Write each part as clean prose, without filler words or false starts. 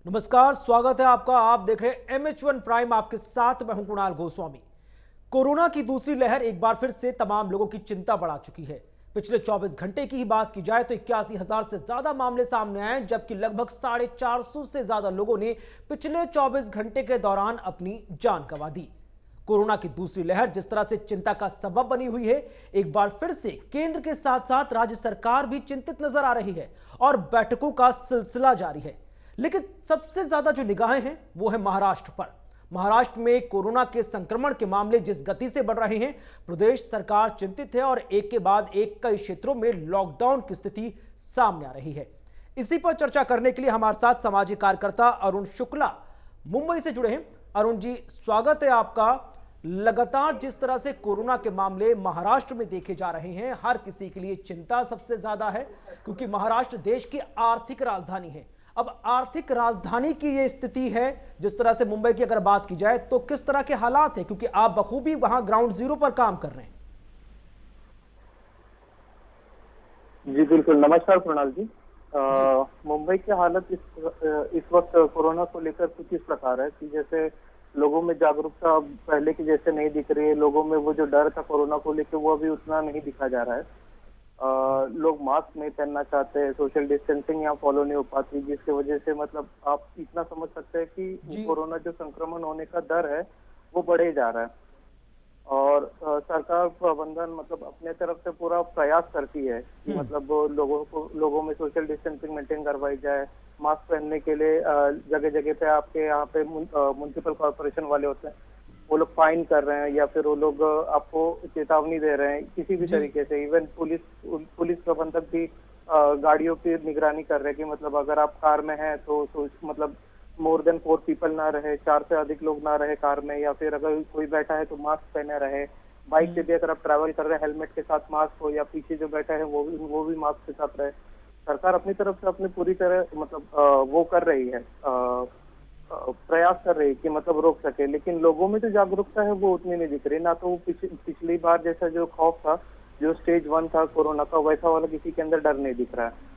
नमस्कार, स्वागत है आपका। आप देख रहे हैं MH1 प्राइम, आपके साथ मैं हूं कुणाल गोस्वामी। कोरोना की दूसरी लहर एक बार फिर से तमाम लोगों की चिंता बढ़ा चुकी है। पिछले 24 घंटे की ही बात की जाए तो 81,000 से ज्यादा मामले सामने आए, जबकि लगभग 450 से ज्यादा लोगों ने पिछले 24 घंटे के दौरान अपनी जान गंवा दी। कोरोना की दूसरी लहर जिस तरह से चिंता का सबब बनी हुई है, एक बार फिर से केंद्र के साथ साथ राज्य सरकार भी चिंतित नजर आ रही है और बैठकों का सिलसिला जारी है। लेकिन सबसे ज्यादा जो निगाहें हैं वो है महाराष्ट्र पर। महाराष्ट्र में कोरोना के संक्रमण के मामले जिस गति से बढ़ रहे हैं, प्रदेश सरकार चिंतित है और एक के बाद एक कई क्षेत्रों में लॉकडाउन की स्थिति सामने आ रही है। इसी पर चर्चा करने के लिए हमारे साथ सामाजिक कार्यकर्ता अरुण शुक्ला मुंबई से जुड़े हैं। अरुण जी, स्वागत है आपका। लगातार जिस तरह से कोरोना के मामले महाराष्ट्र में देखे जा रहे हैं, हर किसी के लिए चिंता सबसे ज्यादा है, क्योंकि महाराष्ट्र देश की आर्थिक राजधानी है। अब आर्थिक राजधानी की ये स्थिति है, जिस तरह से मुंबई की अगर बात की जाए तो किस तरह के हालात हैं, क्योंकि आप बखूबी वहां ग्राउंड जीरो पर काम कर रहे हैं। जी बिल्कुल, नमस्कार कुणाल जी। मुंबई की हालत इस वक्त कोरोना को लेकर कुछ इस प्रकार है कि जैसे लोगों में जागरूकता पहले की जैसे नहीं दिख रही है। लोगों में वो जो डर था कोरोना को लेकर वो अभी उतना नहीं दिखा जा रहा है। लोग मास्क नहीं पहनना चाहते हैं, सोशल डिस्टेंसिंग यहाँ फॉलो नहीं हो पाती, जिसकी वजह से मतलब आप इतना समझ सकते हैं कि कोरोना जो संक्रमण होने का दर है वो बढ़े जा रहा है। और सरकार प्रबंधन मतलब अपने तरफ से पूरा प्रयास करती है कि मतलब लोगों में सोशल डिस्टेंसिंग मेंटेन करवाई जाए। मास्क पहनने के लिए जगह जगह पे आपके यहाँ पे म्युनिसिपल कॉर्पोरेशन वाले होते हैं, वो लोग फाइन कर रहे हैं या फिर वो लोग आपको चेतावनी दे रहे हैं किसी भी तरीके से। इवन पुलिस प्रबंधक भी गाड़ियों की निगरानी कर रहे हैं कि मतलब अगर आप कार में हैं तो मतलब मोर देन 4 पीपल ना रहे, 4 से अधिक लोग ना रहे कार में, या फिर अगर कोई बैठा है तो मास्क पहने रहे। बाइक से भी अगर आप ट्रैवल कर रहे हैं हेलमेट के साथ मास्क हो, या पीछे जो बैठा है वो भी मास्क के साथ रहे। सरकार अपनी तरफ से अपनी पूरी तरह मतलब वो कर रही है, प्रयास कर रही है कि मतलब रोक सके। लेकिन लोगों में जो जागरूकता है वो उतनी नहीं दिख रही। ना तो पिछली बार जैसा जो खौफ था, जो स्टेज 1 था कोरोना का, वैसा वाला किसी के अंदर डर नहीं दिख रहा है।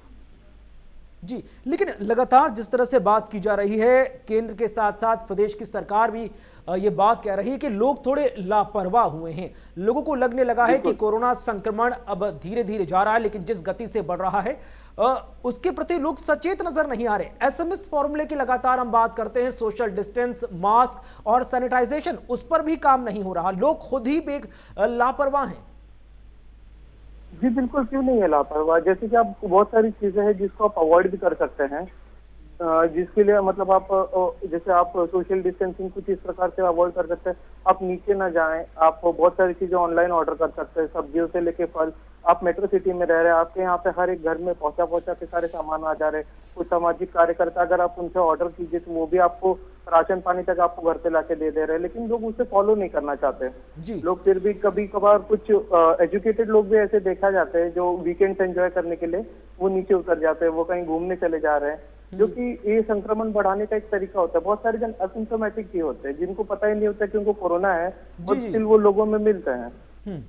जी, लेकिन लगातार जिस तरह से बात की जा रही है, केंद्र के साथ साथ प्रदेश की सरकार भी ये बात कह रही है कि लोग थोड़े लापरवाह हुए हैं। लोगों को लगने लगा है कि कोरोना संक्रमण अब धीरे धीरे जा रहा है, लेकिन जिस गति से बढ़ रहा है उसके प्रति लोग सचेत नजर नहीं आ रहे। SMS फॉर्मूले की लगातार हम बात करते हैं, सोशल डिस्टेंस, मास्क और सैनिटाइजेशन, उस पर भी काम नहीं हो रहा। लोग खुद ही लापरवाह हैं। जी बिल्कुल, क्यों नहीं है लापरवाह। जैसे कि आप बहुत सारी चीजें हैं जिसको आप अवॉइड भी कर सकते हैं, जिसके लिए मतलब आप जैसे आप सोशल डिस्टेंसिंग कुछ इस प्रकार से अवॉइड कर सकते हैं। आप नीचे ना जाएं, आप बहुत सारी चीजें ऑनलाइन ऑर्डर कर सकते हैं, सब्जियों से लेके फल। आप मेट्रो सिटी में रह रहे हैं, आपके यहाँ पे हर एक घर में पहुंचा के सारे सामान आ जा रहे हैं। कुछ सामाजिक कार्यकर्ता अगर आप उनसे ऑर्डर कीजिए तो वो भी आपको राशन पानी तक आपको घर पे लाके दे रहे हैं, लेकिन लोग उसे फॉलो नहीं करना चाहते। लोग फिर भी कभी कभार कुछ एजुकेटेड लोग भी ऐसे देखा जाते हैं जो वीकेंड एंजॉय करने के लिए वो नीचे उतर जाते हैं, वो कहीं घूमने चले जा रहे हैं, जो कि ये संक्रमण बढ़ाने का एक तरीका होता है। बहुत सारे जन असिम्प्टोमेटिक भी होते हैं, जिनको पता ही नहीं होता कि उनको कोरोना है, और स्टिल वो लोगों में मिलते हैं।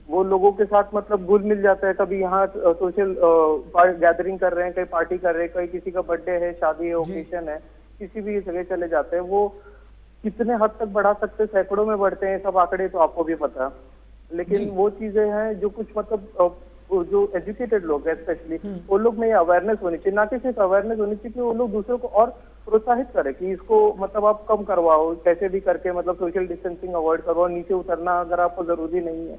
वो लोगों के साथ मतलब घुल मिल जाता है। कभी यहाँ सोशल गैदरिंग कर रहे हैं, कहीं पार्टी कर रहे हैं, कहीं किसी का बर्थडे है, शादी है, ओकेजन है, किसी भी जगह चले जाते हैं। वो कितने हद तक बढ़ा सकते हैं, सैकड़ों में बढ़ते हैं, सब आंकड़े तो आपको भी पता है। लेकिन वो चीजें हैं जो कुछ मतलब जो एजुकेटेड लोग हैं स्पेशली, वो लोग में अवेयरनेस होनी चाहिए। ना कि सिर्फ अवेयरनेस होनी चाहिए कि वो लोग दूसरों को और प्रोत्साहित करें कि इसको मतलब आप कम करवाओ, कैसे भी करके मतलब सोशल डिस्टेंसिंग अवॉइड करवाओ। नीचे उतरना अगर आपको जरूरी नहीं है,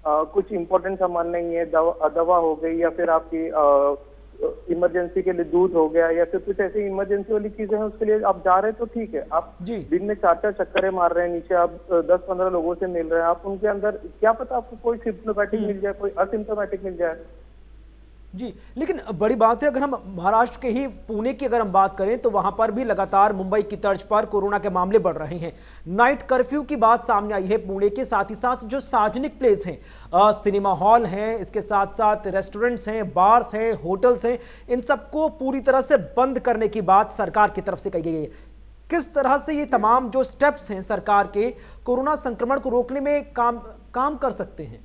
कुछ इंपॉर्टेंट सामान नहीं है, दवा हो गई, या फिर आपकी इमरजेंसी के लिए दूध हो गया, या फिर कुछ ऐसी इमरजेंसी वाली चीजें हैं, उसके लिए आप जा रहे हैं तो ठीक है। आप दिन में 4 चक्करें मार रहे हैं, नीचे आप 10-15 लोगों से मिल रहे हैं, आप उनके अंदर क्या पता आपको कोई सिम्प्टोमेटिक मिल जाए, कोई असिम्प्टोमेटिक मिल जाए। जी, लेकिन बड़ी बात है, अगर हम महाराष्ट्र के ही पुणे की अगर हम बात करें तो वहां पर भी लगातार मुंबई की तर्ज पर कोरोना के मामले बढ़ रहे हैं। नाइट कर्फ्यू की बात सामने आई है पुणे के, साथ ही साथ जो सार्वजनिक प्लेस हैं, सिनेमा हॉल हैं, इसके साथ साथ रेस्टोरेंट्स हैं, बार्स हैं, होटल्स हैं, इन सबको पूरी तरह से बंद करने की बात सरकार की तरफ से कही गई है। किस तरह से ये तमाम जो स्टेप्स हैं सरकार के, कोरोना संक्रमण को रोकने में काम कर सकते हैं?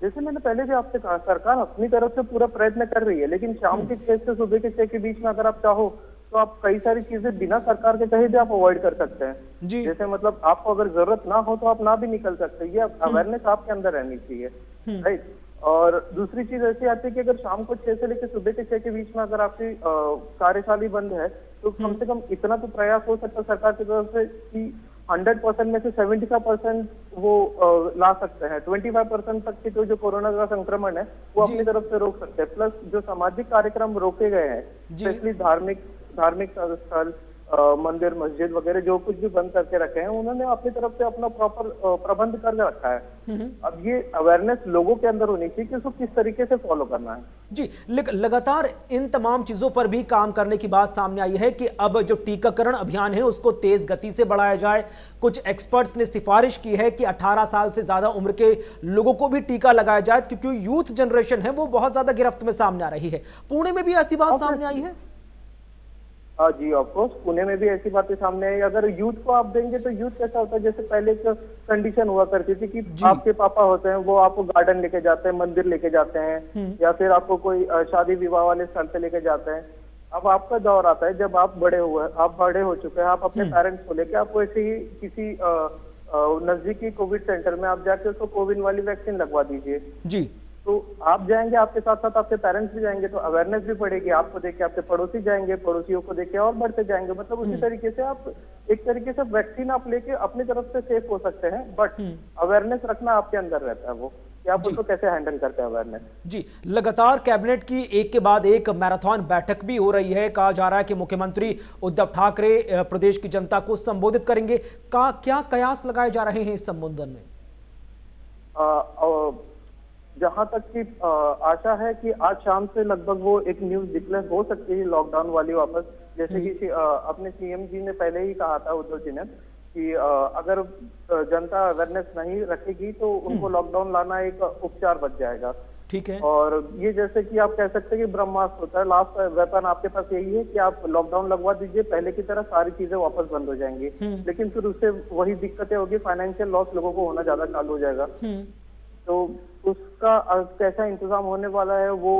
जैसे मैंने पहले भी आपसे कहा, सरकार अपनी तरफ से पूरा प्रयत्न कर रही है, लेकिन शाम के 6 से सुबह के 6 के बीच में अगर आप चाहो तो आप कई सारी चीजें बिना सरकार के कहीं भी आप अवॉइड कर सकते हैं। जी। जैसे मतलब आपको अगर जरूरत ना हो तो आप ना भी निकल सकते हैं, ये अवेयरनेस आपके अंदर रहनी चाहिए, राइट। और दूसरी चीज ऐसी आती है कि अगर शाम को 6 से लेकर सुबह के 6 के बीच में अगर आपकी कार्यशाला बंद है, तो कम से कम इतना तो प्रयास हो सकता है सरकार की तरफ से कि 100% में से 75% वो ला सकते हैं। 25% तक की तो जो कोरोना का संक्रमण है वो अपनी तरफ से रोक सकते हैं। प्लस जो सामाजिक कार्यक्रम रोके गए हैं, स्पेशली धार्मिक स्थल, मंदिर, मस्जिद वगैरह जो कुछ भी बंद करके रखे हैं, उन्होंने अपनी तरफ से अपना प्रॉपर प्रबंध कर रखा है। अब ये अवेयरनेस लोगों के अंदर होनी चाहिए कि उसको किस तरीके से फॉलो करना है। जी, लगातार इन तमाम चीजों पर भी काम करने की बात सामने आई है कि अब जो टीकाकरण अभियान है उसको तेज गति से बढ़ाया जाए। कुछ एक्सपर्ट्स ने सिफारिश की है कि 18 साल से ज्यादा उम्र के लोगों को भी टीका लगाया जाए, क्योंकि यूथ जनरेशन है वो बहुत ज्यादा गिरफ्त में सामने आ रही है। पुणे में भी ऐसी बात सामने आई है? हाँ जी, ऑफकोर्स पुणे में भी ऐसी बातें सामने आई। अगर यूथ को आप देंगे तो यूथ कैसा होता है, जैसे पहले एक कंडीशन हुआ करती थी कि आपके पापा होते हैं वो आपको गार्डन लेके जाते हैं, मंदिर लेके जाते हैं, या फिर आपको कोई शादी विवाह वाले स्थल पे लेके जाते हैं। अब आपका दौर आता है जब आप बड़े हो चुके हैं, आप अपने पेरेंट्स को लेके आपको ऐसे ही किसी नजदीकी कोविड सेंटर में आप जाके उसको कोविड वाली वैक्सीन लगवा दीजिए जी। तो आप जाएंगे, आपके साथ साथ आपके पेरेंट्स भी जाएंगे, तो अवेयरनेस भी बढ़ेगी। आपको देख के आपके पड़ोसी जाएंगे, पड़ोसियों को देख के और बढ़ते जाएंगे। मतलब उसी तरीके से आप एक तरीके से वैक्सीन आप लेके अपनी तरफ से सेफ हो सकते हैं, बट अवेयरनेस रखना आपके अंदर रहता है वो कि आप उसको कैसे हैंडल करते हैं अवेयरनेस। जी, लगातार कैबिनेट की एक के बाद एक मैराथन बैठक भी हो रही है। कहा जा रहा है कि मुख्यमंत्री उद्धव ठाकरे प्रदेश की जनता को संबोधित करेंगे। क्या कयास लगाए जा रहे हैं इस संबोधन में? जहां तक की आशा है कि आज शाम से लगभग वो एक न्यूज डिक्लेयर हो सकती है लॉकडाउन वाली वापस, जैसे कि अपने सीएम जी ने पहले ही कहा था, उद्धव जी ने, कि अगर जनता अवेयरनेस नहीं रखेगी तो उनको लॉकडाउन लाना एक उपचार बच जाएगा। ठीक है। और ये जैसे कि आप कह सकते हैं कि ब्रह्मास्त्र होता है, लास्ट वेपन आपके पास यही है कि आप लॉकडाउन लगवा दीजिए, पहले की तरह सारी चीजें वापस बंद हो जाएंगी। लेकिन फिर उससे वही दिक्कतें होगी, फाइनेंशियल लॉस लोगों को होना ज्यादा चालू हो जाएगा। तो उसका कैसा इंतजाम होने वाला है वो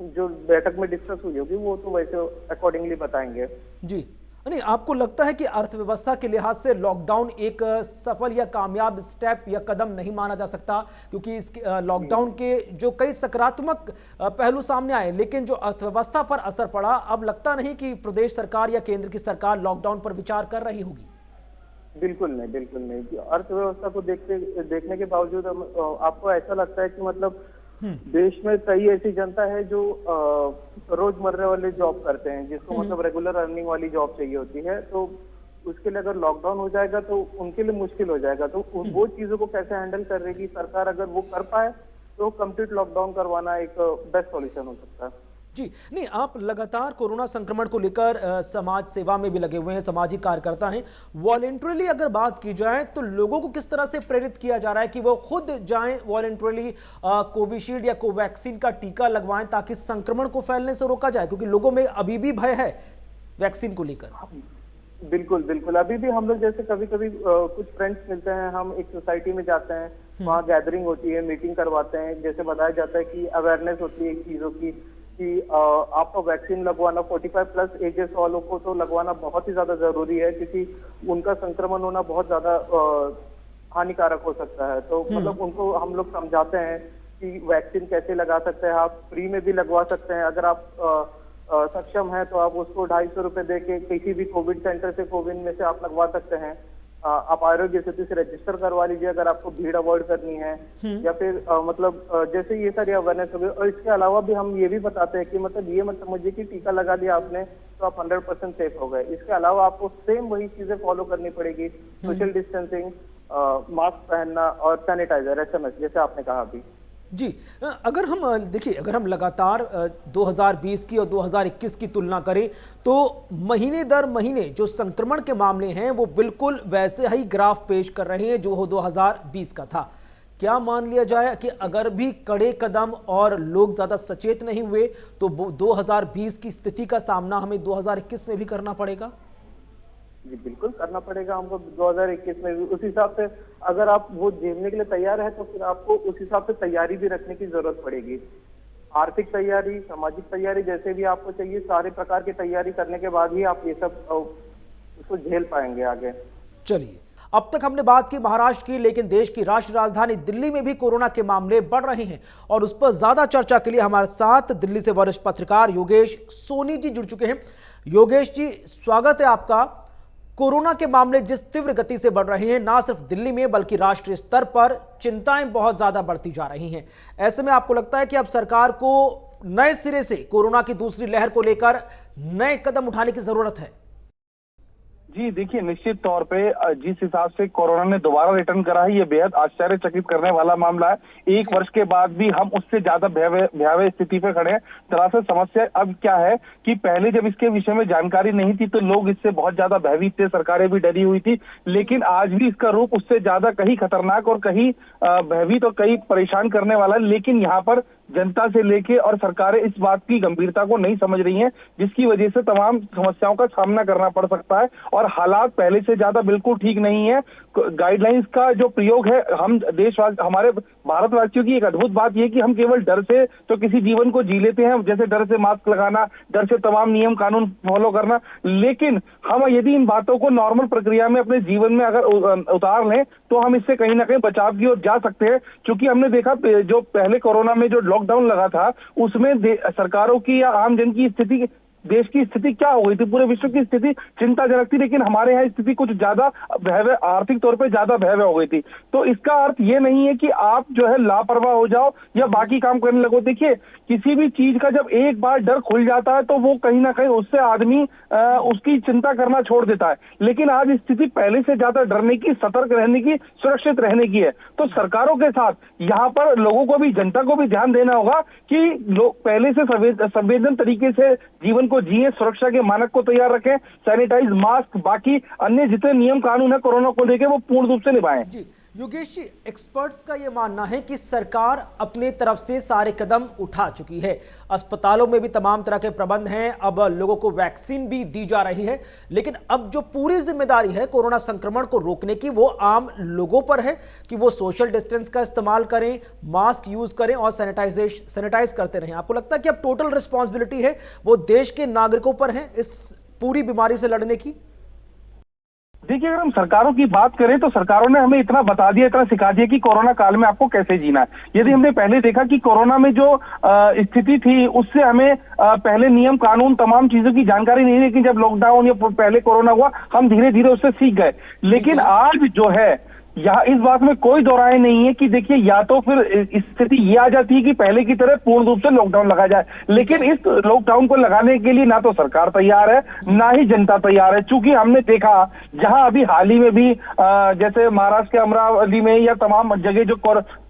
जो बैठक में डिस्कस हुई होगी वो तो वैसे अकॉर्डिंगली बताएंगे जी। नहीं, आपको लगता है कि अर्थव्यवस्था के लिहाज से लॉकडाउन एक सफल या कामयाब स्टेप या कदम नहीं माना जा सकता, क्योंकि इस लॉकडाउन के जो कई सकारात्मक पहलू सामने आए, लेकिन जो अर्थव्यवस्था पर असर पड़ा, अब लगता नहीं कि प्रदेश सरकार या केंद्र की सरकार लॉकडाउन पर विचार कर रही होगी? बिल्कुल नहीं। अर्थव्यवस्था को देखने के बावजूद आपको ऐसा लगता है कि मतलब देश में कई ऐसी जनता है जो रोजमर्रा वाले जॉब करते हैं, जिसको मतलब रेगुलर अर्निंग वाली जॉब चाहिए होती है, तो उसके लिए अगर लॉकडाउन हो जाएगा तो उनके लिए मुश्किल हो जाएगा। तो वो चीजों को कैसे हैंडल करेगी सरकार, अगर वो कर पाए तो कंप्लीट लॉकडाउन करवाना एक बेस्ट सॉल्यूशन हो सकता है जी। नहीं, आप लगातार कोरोना संक्रमण को लेकर समाज सेवा में भी लगे हुए हैं, सामाजिक कार्यकर्ता हैं। वॉलेंटरीली अगर बात की जाए तो लोगों को किस तरह से प्रेरित किया जा रहा है कि वो खुद जाएं वॉलेंटरीली कोविशील्ड या कोवैक्सीन का टीका लगवाएं, ताकि संक्रमण को फैलने से रोका जाए, क्योंकि लोगों में अभी भी भय है वैक्सीन को लेकर? बिल्कुल। अभी भी हम लोग जैसे कभी कभी कुछ फ्रेंड्स मिलते हैं, हम एक सोसाइटी में जाते हैं, वहाँ गैदरिंग होती है, मीटिंग करवाते हैं, जैसे बताया जाता है कि अवेयरनेस होती है चीजों की कि आपको वैक्सीन लगवाना 45 प्लस एजेस वालों को तो लगवाना बहुत ही ज्यादा जरूरी है, क्योंकि उनका संक्रमण होना बहुत ज्यादा हानिकारक हो सकता है। तो मतलब उनको हम लोग समझाते हैं कि वैक्सीन कैसे लगा सकते हैं, आप फ्री में भी लगवा सकते हैं। अगर आप सक्षम है तो आप उसको 250 रुपए दे के किसी भी कोविड सेंटर से कोविन में से आप लगवा सकते हैं। आप आरोग्य सेतु से रजिस्टर करवा लीजिए अगर आपको भीड़ अवॉइड करनी है, या फिर मतलब जैसे ये सारी अवेयरनेस हो गई। और इसके अलावा भी हम ये भी बताते हैं कि मतलब ये मत समझिए कि टीका लगा लिया आपने तो आप 100% सेफ हो गए। इसके अलावा आपको सेम वही चीजें फॉलो करनी पड़ेगी, सोशल डिस्टेंसिंग, मास्क पहनना और सैनिटाइजर, SMS, जैसे आपने कहा अभी जी। अगर हम देखिए, अगर हम लगातार 2020 की और 2021 की तुलना करें तो महीने दर महीने जो संक्रमण के मामले हैं वो बिल्कुल वैसे ही ग्राफ पेश कर रहे हैं जो 2020 का था। क्या मान लिया जाए कि अगर भी कड़े कदम और लोग ज्यादा सचेत नहीं हुए तो 2020 की स्थिति का सामना हमें 2021 में भी करना पड़ेगा? जी बिल्कुल करना पड़ेगा हमको 2021 में भी। उस हिसाब से अगर आप वो झेलने के लिए तैयार है तो फिर आपको उस हिसाब से तैयारी भी रखने की जरूरत पड़ेगी। आर्थिक तैयारी, सामाजिक तैयारी, जैसे भी आपको चाहिए सारे प्रकार की तैयारी करने के बाद ही आप ये सब उसको झेल पाएंगे आगे। चलिए, अब तक हमने बात की महाराष्ट्र की, लेकिन देश की राष्ट्रीय राजधानी दिल्ली में भी कोरोना के मामले बढ़ रहे हैं और उस पर ज्यादा चर्चा के लिए हमारे साथ दिल्ली से वरिष्ठ पत्रकार योगेश सोनी जी जुड़ चुके हैं। योगेश जी, स्वागत है आपका। कोरोना के मामले जिस तीव्र गति से बढ़ रहे हैं, ना सिर्फ दिल्ली में बल्कि राष्ट्रीय स्तर पर चिंताएं बहुत ज्यादा बढ़ती जा रही हैं। ऐसे में आपको लगता है कि अब सरकार को नए सिरे से कोरोना की दूसरी लहर को लेकर नए कदम उठाने की जरूरत है? जी देखिए, निश्चित तौर पे जिस हिसाब से कोरोना ने दोबारा रिटर्न करा है, ये बेहद आश्चर्यचकित करने वाला मामला है। 1 वर्ष के बाद भी हम उससे ज्यादा भयावह स्थिति पे खड़े हैं। दरअसल समस्या अब क्या है कि पहले जब इसके विषय में जानकारी नहीं थी तो लोग इससे बहुत ज्यादा भयभीत थे, सरकारें भी डरी हुई थी, लेकिन आज भी इसका रूप उससे ज्यादा कहीं खतरनाक और कहीं भयभीत और कहीं परेशान करने वाला है। लेकिन यहाँ पर जनता से लेके और सरकारें इस बात की गंभीरता को नहीं समझ रही हैं, जिसकी वजह से तमाम समस्याओं का सामना करना पड़ सकता है और हालात पहले से ज्यादा बिल्कुल ठीक नहीं है। गाइडलाइंस का जो प्रयोग है, हम देशवासी, हमारे भारतवासियों की एक अद्भुत बात यह कि हम केवल डर से तो किसी जीवन को जी लेते हैं, जैसे डर से मास्क लगाना, डर से तमाम नियम कानून फॉलो करना, लेकिन हम यदि इन बातों को नॉर्मल प्रक्रिया में अपने जीवन में अगर उतार लें तो हम इससे कहीं ना कहीं बचाव की ओर जा सकते हैं। क्योंकि हमने देखा जो पहले कोरोना में जो लॉकडाउन लगा था उसमें सरकारों की या आम जन की स्थिति, देश की स्थिति क्या हो गई थी, पूरे विश्व की स्थिति चिंताजनक थी, लेकिन हमारे यहाँ स्थिति कुछ ज्यादा भयावह, आर्थिक तौर पे ज्यादा भयावह हो गई थी। तो इसका अर्थ ये नहीं है कि आप जो है लापरवाह हो जाओ या बाकी काम करने लगो। देखिए, किसी भी चीज का जब एक बार डर खुल जाता है तो वो कहीं ना कहीं उससे आदमी उसकी चिंता करना छोड़ देता है। लेकिन आज स्थिति पहले से ज्यादा डरने की, सतर्क रहने की, सुरक्षित रहने की है। तो सरकारों के साथ यहाँ पर लोगों को भी, जनता को भी ध्यान देना होगा कि लोग पहले से संवेदन तरीके से जीवन को जिए, सुरक्षा के मानक को तैयार रखें, सैनिटाइज, मास्क, बाकी अन्य जितने नियम कानून है कोरोना को लेकर वो पूर्ण रूप से निभाएं। जी योगेश जी, एक्सपर्ट्स का यह मानना है कि सरकार अपने तरफ से सारे कदम उठा चुकी है। अस्पतालों में भी तमाम तरह के प्रबंध हैं, अब लोगों को वैक्सीन भी दी जा रही है, लेकिन अब जो पूरी जिम्मेदारी है कोरोना संक्रमण को रोकने की, वो आम लोगों पर है कि वो सोशल डिस्टेंस का इस्तेमाल करें, मास्क यूज करें और सैनिटाइज करते रहें। आपको लगता है कि अब टोटल रिस्पॉन्सिबिलिटी है वो देश के नागरिकों पर है इस पूरी बीमारी से लड़ने की? देखिए, अगर हम सरकारों की बात करें तो सरकारों ने हमें इतना बता दिया, इतना सिखा दिया कि कोरोना काल में आपको कैसे जीना है। यदि हमने पहले देखा कि कोरोना में जो स्थिति थी उससे हमें पहले नियम कानून तमाम चीजों की जानकारी नहीं, लेकिन जब लॉकडाउन या पहले कोरोना हुआ हम धीरे धीरे उससे सीख गए। लेकिन आज जो है यहाँ इस बात में कोई दो राय नहीं है कि देखिए, या तो फिर स्थिति ये आ जाती है कि पहले की तरह पूर्ण रूप से लॉकडाउन लगा जाए, लेकिन इस लॉकडाउन को लगाने के लिए ना तो सरकार तैयार है ना ही जनता तैयार है। चूंकि हमने देखा जहां अभी हाल ही में भी जैसे महाराष्ट्र के अमरावती में या तमाम जगह जो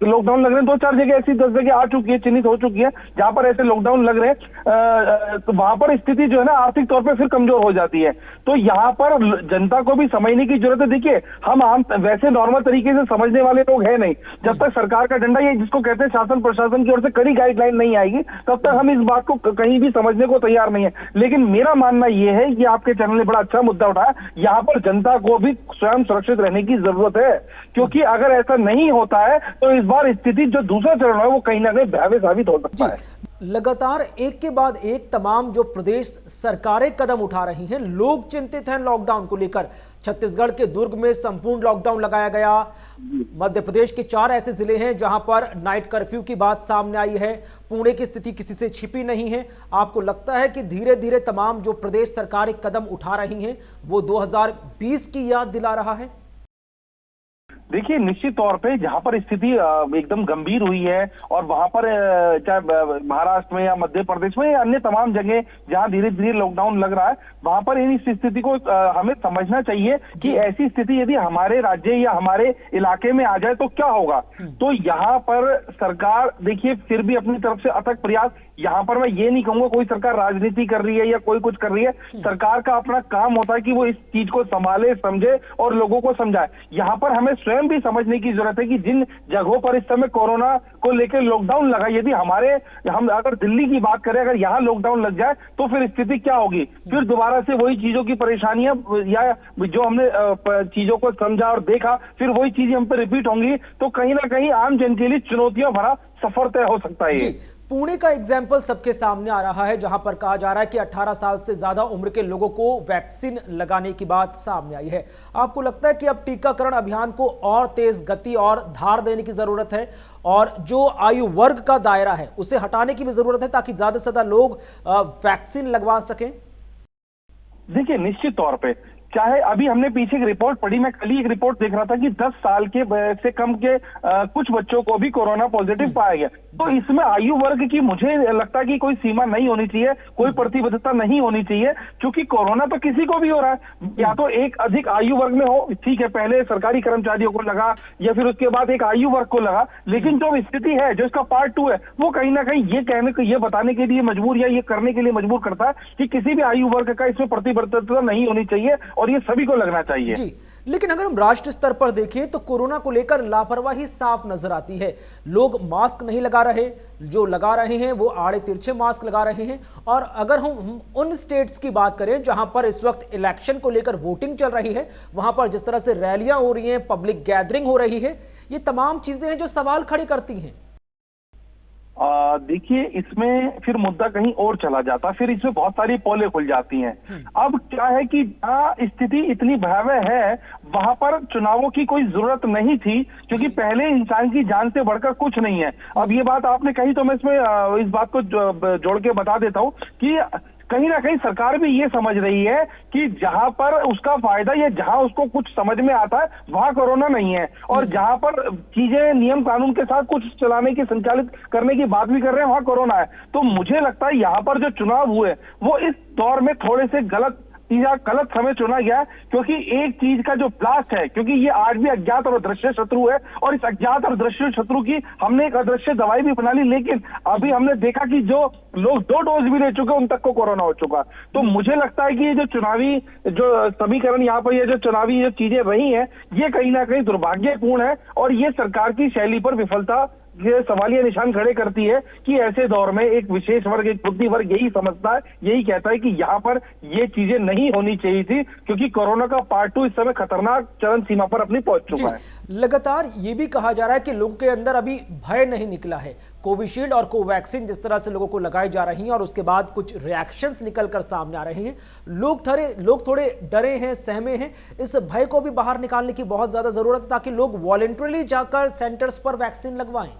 लॉकडाउन लग रहे हैं, 2-4 जगह ऐसी 10 जगह आ चुकी है, चिन्हित हो चुकी है जहां पर ऐसे लॉकडाउन लग रहे हैं, तो वहां पर स्थिति जो है ना आर्थिक तौर पर फिर कमजोर हो जाती है। तो यहाँ पर जनता को भी समझने की जरूरत है। देखिए, हम आम वैसे नॉर्मल तरीके से समझने वाले लोग हैं नहीं। जब तक सरकार का डंडा, ये जिसको कहते हैं शासन प्रशासन की ओर से कड़ी गाइडलाइन नहीं आएगी, तब तक हम इस बात को कहीं भी समझने को तैयार नहीं है। लेकिन मेरा मानना यह है कि आपके चैनल ने बड़ा अच्छा मुद्दा उठाया, यहाँ पर जनता को भी स्वयं सुरक्षित रहने की जरूरत है, क्योंकि अगर ऐसा नहीं होता है तो इस बार स्थिति जो दूसरा चरण है वो कहीं ना कहीं भयावह साबित हो सकता है। लगातार एक के बाद एक तमाम जो प्रदेश सरकारें कदम उठा रही हैं, लोग चिंतित हैं लॉकडाउन को लेकर। छत्तीसगढ़ के दुर्ग में संपूर्ण लॉकडाउन लगाया गया। मध्य प्रदेश के 4 ऐसे जिले हैं जहां पर नाइट कर्फ्यू की बात सामने आई है। पुणे की स्थिति किसी से छिपी नहीं है। आपको लगता है कि धीरे धीरे तमाम जो प्रदेश सरकारें कदम उठा रही हैं वो 2020 की याद दिला रहा है? देखिए, निश्चित तौर पे जहां पर स्थिति एकदम गंभीर हुई है और वहां पर चाहे महाराष्ट्र में या मध्य प्रदेश में या अन्य तमाम जगह जहां धीरे धीरे लॉकडाउन लग रहा है, वहां पर इस स्थिति को हमें समझना चाहिए कि ऐसी स्थिति यदि हमारे राज्य या हमारे इलाके में आ जाए तो क्या होगा। तो यहाँ पर सरकार देखिए फिर भी अपनी तरफ से अथक प्रयास, यहाँ पर मैं ये नहीं कहूंगा कोई सरकार राजनीति कर रही है या कोई कुछ कर रही है। सरकार का अपना काम होता है कि वो इस चीज को संभाले, समझे और लोगों को समझाए। यहाँ पर हमें स्वयं भी समझने की जरूरत है कि जिन जगहों पर इस समय कोरोना को लेकर लॉकडाउन लगा, यदि हम अगर दिल्ली की बात करें, अगर यहाँ लॉकडाउन लग जाए तो फिर स्थिति क्या होगी। फिर दोबारा से वही चीजों की परेशानियां या जो हमने चीजों को समझा और देखा, फिर वही चीजें हम पर रिपीट होंगी। तो कहीं ना कहीं आम जन के लिए चुनौतियां भरा सफर तय हो सकता है। पुणे का एग्जाम्पल सबके सामने आ रहा है, जहां पर कहा जा रहा है कि 18 साल से ज्यादा उम्र के लोगों को वैक्सीन लगाने की बात सामने आई है। आपको लगता है कि अब टीकाकरण अभियान को और तेज गति और धार देने की जरूरत है, और जो आयु वर्ग का दायरा है उसे हटाने की भी जरूरत है, ताकि ज्यादा से ज्यादा लोग वैक्सीन लगवा सकें? देखिए, निश्चित तौर पे चाहे अभी हमने पीछे एक रिपोर्ट पढ़ी, मैं कल ही एक रिपोर्ट देख रहा था कि 10 साल के से कम के कुछ बच्चों को भी कोरोना पॉजिटिव पाया गया। तो इसमें आयु वर्ग की मुझे लगता है कि कोई सीमा नहीं होनी चाहिए, कोई प्रतिबद्धता नहीं होनी चाहिए, क्योंकि कोरोना तो किसी को भी हो रहा है। या तो एक अधिक आयु वर्ग में हो, ठीक है, पहले सरकारी कर्मचारियों को लगा या फिर उसके बाद एक आयु वर्ग को लगा, लेकिन जो स्थिति है, जो इसका पार्ट 2 है, वो कहीं ना कहीं ये कहने को, ये बताने के लिए मजबूर या ये करने के लिए मजबूर करता है कि किसी भी आयु वर्ग का इसमें प्रतिबद्धता नहीं होनी चाहिए और ये सभी को लगना चाहिए। जी, लेकिन अगर हम राष्ट्र स्तर पर देखें तो कोरोना को लेकर लापरवाही साफ नजर आती है। लोग मास्क नहीं लगा रहे, जो लगा रहे हैं वो आड़े तिरछे मास्क लगा रहे हैं। और अगर हम उन स्टेट्स की बात करें जहां पर इस वक्त इलेक्शन को लेकर वोटिंग चल रही है, वहां पर जिस तरह से रैलियां हो रही हैं, पब्लिक गैदरिंग हो रही है, ये तमाम चीजें हैं जो सवाल खड़ी करती हैं। देखिए, इसमें फिर मुद्दा कहीं और चला जाता, फिर इसमें बहुत सारी पोलें खुल जाती हैं। अब क्या है कि जहां स्थिति इतनी भयावह है वहां पर चुनावों की कोई जरूरत नहीं थी, क्योंकि पहले इंसान की जान से बढ़कर कुछ नहीं है। अब ये बात आपने कही तो मैं इसमें इस बात को जोड़ के बता देता हूं कि कहीं ना कहीं सरकार भी ये समझ रही है कि जहां पर उसका फायदा या जहां उसको कुछ समझ में आता है वहां कोरोना नहीं है, और जहां पर चीजें नियम कानून के साथ कुछ चलाने की, संचालित करने की बात भी कर रहे हैं, वहां कोरोना है। तो मुझे लगता है यहां पर जो चुनाव हुए वो इस दौर में थोड़े से गलत समय चुना गया, क्योंकि एक चीज का जो ब्लास्ट है, क्योंकि ये आज भी अज्ञात और अदृश्य शत्रु है, और इस अज्ञात और अदृश्य शत्रु की हमने एक अदृश्य दवाई भी बना ली, लेकिन अभी हमने देखा कि जो लोग 2 डोज भी ले चुके उन तक को कोरोना हो चुका। तो मुझे लगता है कि ये जो चुनावी जो समीकरण यहाँ पर, ये जो चुनावी जो चीजें रही हैं, ये कहीं ना कहीं दुर्भाग्यपूर्ण है, और ये सरकार की शैली पर विफलता ये सवालिया निशान खड़े करती है कि ऐसे दौर में एक विशेष वर्ग, एक बुद्धि वर्ग यही समझता है, यही कहता है कि यहाँ पर ये चीजें नहीं होनी चाहिए थी, क्योंकि कोरोना का पार्ट 2 इस समय खतरनाक चरम सीमा पर अपनी पहुंच चुका है। लगातार ये भी कहा जा रहा है कि लोगों के अंदर अभी भय नहीं निकला है। कोविशील्ड और कोवैक्सीन जिस तरह से लोगों को लगाई जा रही हैं और उसके बाद कुछ रिएक्शंस निकल कर सामने आ रहे हैं, लोग थोड़े डरे हैं, सहमे हैं। इस भय को भी बाहर निकालने की बहुत ज्यादा जरूरत है, ताकि लोग वॉलंटरली जाकर सेंटर्स पर वैक्सीन लगवाएं।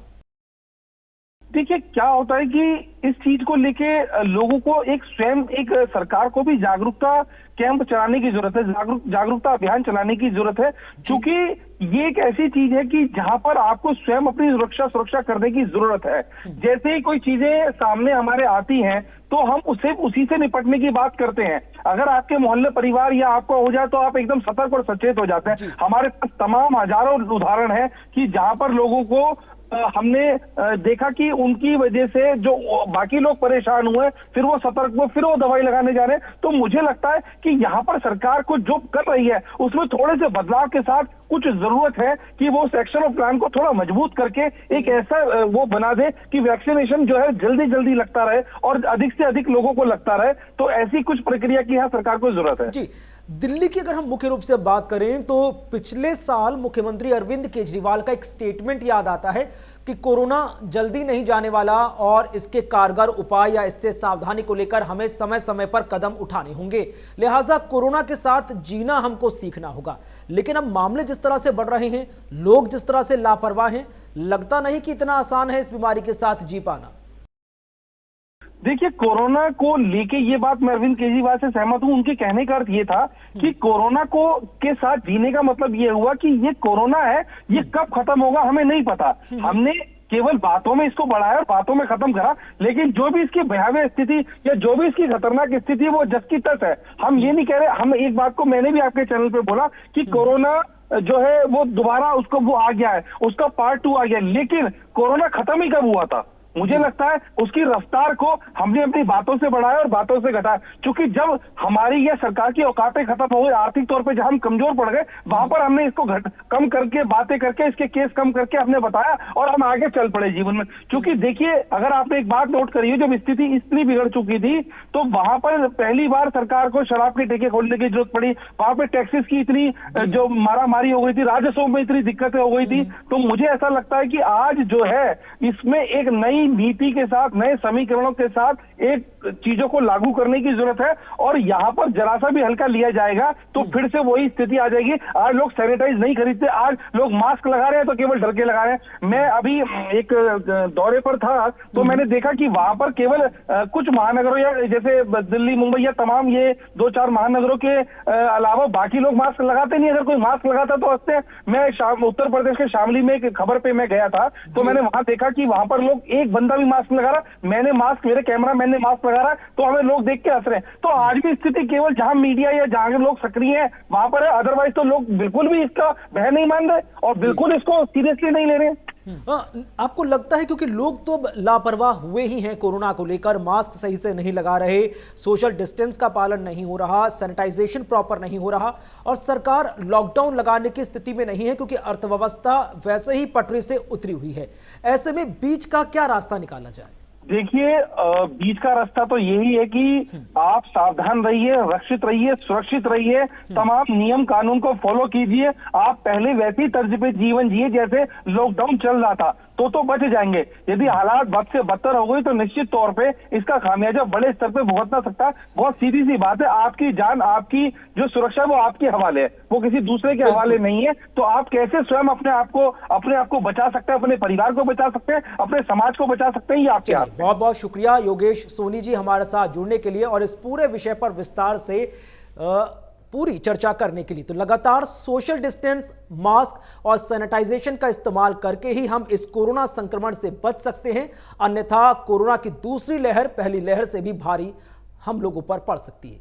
देखिए, क्या होता है कि इस चीज को लेके लोगों को एक सरकार को भी जागरूकता कैंप चलाने की जरूरत है, जागरूकता अभियान चलाने की जरूरत है, क्योंकि ये एक ऐसी चीज है कि जहां पर आपको स्वयं अपनी सुरक्षा करने की जरूरत है। जैसे ही कोई चीजें सामने हमारे आती हैं तो हम उसी से निपटने की बात करते हैं। अगर आपके मोहल्ले परिवार या आपको हो जाए तो आप एकदम सतर्क और सचेत हो जाते हैं। हमारे पास तमाम हजारों उदाहरण है कि जहां पर लोगों को हमने देखा कि उनकी वजह से जो बाकी लोग परेशान हुए, फिर वो सतर्क हुए, फिर वो दवाई लगाने जा रहे हैं। तो मुझे लगता है कि यहाँ पर सरकार को जो कर रही है उसमें थोड़े से बदलाव के साथ कुछ जरूरत है कि वो सेक्शन ऑफ प्लान को थोड़ा मजबूत करके एक ऐसा वो बना दे कि वैक्सीनेशन जो है जल्दी लगता रहे और अधिक से अधिक लोगों को लगता रहे। तो ऐसी कुछ प्रक्रिया की यहाँ सरकार को जरूरत है। जी, दिल्ली की अगर हम मुख्य रूप से बात करें तो पिछले साल मुख्यमंत्री अरविंद केजरीवाल का एक स्टेटमेंट याद आता है कि कोरोना जल्दी नहीं जाने वाला और इसके कारगर उपाय या इससे सावधानी को लेकर हमें समय समय पर कदम उठाने होंगे, लिहाजा कोरोना के साथ जीना हमको सीखना होगा। लेकिन अब मामले जिस तरह से बढ़ रहे हैं, लोग जिस तरह से लापरवाह हैं, लगता नहीं कि इतना आसान है इस बीमारी के साथ जी पाना। देखिए, कोरोना को लेके ये बात मैं अरविंद केजरीवाल से सहमत हूं। उनके कहने का अर्थ ये था कि कोरोना को के साथ जीने का मतलब ये हुआ कि ये कोरोना है, ये कब खत्म होगा हमें नहीं पता। हमने केवल बातों में इसको बढ़ाया और बातों में खत्म करा, लेकिन जो भी इसकी भयावह स्थिति या जो भी इसकी खतरनाक स्थिति है वो जस की तस है। हम ये नहीं कह रहे, हम एक बात को मैंने भी आपके चैनल पे बोला कि कोरोना जो है वो दोबारा उसको वो आ गया है, उसका पार्ट 2 आ गया, लेकिन कोरोना खत्म ही कब हुआ था? मुझे लगता है उसकी रफ्तार को हमने अपनी बातों से बढ़ाया और बातों से घटाया, क्योंकि जब हमारी यह सरकार की औकातें खत्म हो गई, आर्थिक तौर पे जब हम कमजोर पड़ गए, वहां पर हमने इसको कम करके, बातें करके, इसके केस कम करके हमने बताया और हम आगे चल पड़े जीवन में। क्योंकि देखिए, अगर आपने एक बात नोट करी है, जब स्थिति इतनी बिगड़ चुकी थी तो वहां पर पहली बार सरकार को शराब के ठेके खोलने की जरूरत पड़ी, वहां पर टैक्सेस की इतनी जो मारामारी हो गई थी, राजस्व में इतनी दिक्कतें हो गई थी। तो मुझे ऐसा लगता है कि आज जो है इसमें एक नई नई नीति के साथ, नए समीकरणों के साथ एक चीजों को लागू करने की जरूरत है। और यहाँ पर जरा सा भी हल्का लिया जाएगा तो फिर से वही स्थिति आ जाएगी। आज लोग सैनिटाइज नहीं खरीदते, आज लोग मास्क लगा रहे हैं तो केवल डर के लगा रहे हैं। मैं अभी एक दौरे पर था तो मैंने देखा कि वहां पर केवल कुछ महानगरों या जैसे दिल्ली, मुंबई या तमाम ये 2-4 महानगरों के अलावा बाकी लोग मास्क लगाते नहीं। अगर कोई मास्क लगाता तो हंसते हैं। मैं उत्तर प्रदेश के शामली में एक खबर पे मैं गया था तो मैंने वहां देखा कि वहां पर लोग, एक बंदा भी मास्क लगा रहा, मेरे कैमरामैन ने मास्क लगा रहा, तो हमें लोग देख के हंस रहे हैं। तो आज भी स्थिति केवल जहां मीडिया या जहां लोग सक्रिय हैं वहां पर है, अदरवाइज तो लोग बिल्कुल भी इसका भय नहीं मान रहे और बिल्कुल इसको सीरियसली नहीं ले रहे हैं। आपको लगता है क्योंकि लोग तो लापरवाह हुए ही हैं कोरोना को लेकर, मास्क सही से नहीं लगा रहे, सोशल डिस्टेंस का पालन नहीं हो रहा, सैनिटाइजेशन प्रॉपर नहीं हो रहा और सरकार लॉकडाउन लगाने की स्थिति में नहीं है क्योंकि अर्थव्यवस्था वैसे ही पटरी से उतरी हुई है। ऐसे में बीच का क्या रास्ता निकाला जाए? देखिए, बीच का रास्ता तो यही है कि आप सावधान रहिए, रक्षित रहिए, सुरक्षित रहिए, तमाम नियम कानून को फॉलो कीजिए। आप पहले वैसी तर्ज पे जीवन जिए जैसे लॉकडाउन चल रहा था तो बच जाएंगे। यदि हालात बद से बदतर हो गई तो निश्चित तौर पे इसका खामियाजा बड़े स्तर पे भुगतना सकता है। बहुत सीधी सी बात है, आपकी जान, आपकी जो सुरक्षा है वो आपके हवाले है, वो किसी दूसरे के हवाले नहीं है। तो आप कैसे स्वयं अपने आप को बचा सकते हैं, अपने परिवार को बचा सकते हैं, अपने समाज को बचा सकते हैं, ये आपके हाथ में। बहुत बहुत शुक्रिया योगेश सोनी जी हमारे साथ जुड़ने के लिए और इस पूरे विषय पर विस्तार से पूरी चर्चा करने के लिए। तो लगातार सोशल डिस्टेंस, मास्क और सैनिटाइजेशन का इस्तेमाल करके ही हम इस कोरोना संक्रमण से बच सकते हैं, अन्यथा कोरोना की दूसरी लहर पहली लहर से भी भारी हम लोगों पर पड़ सकती है।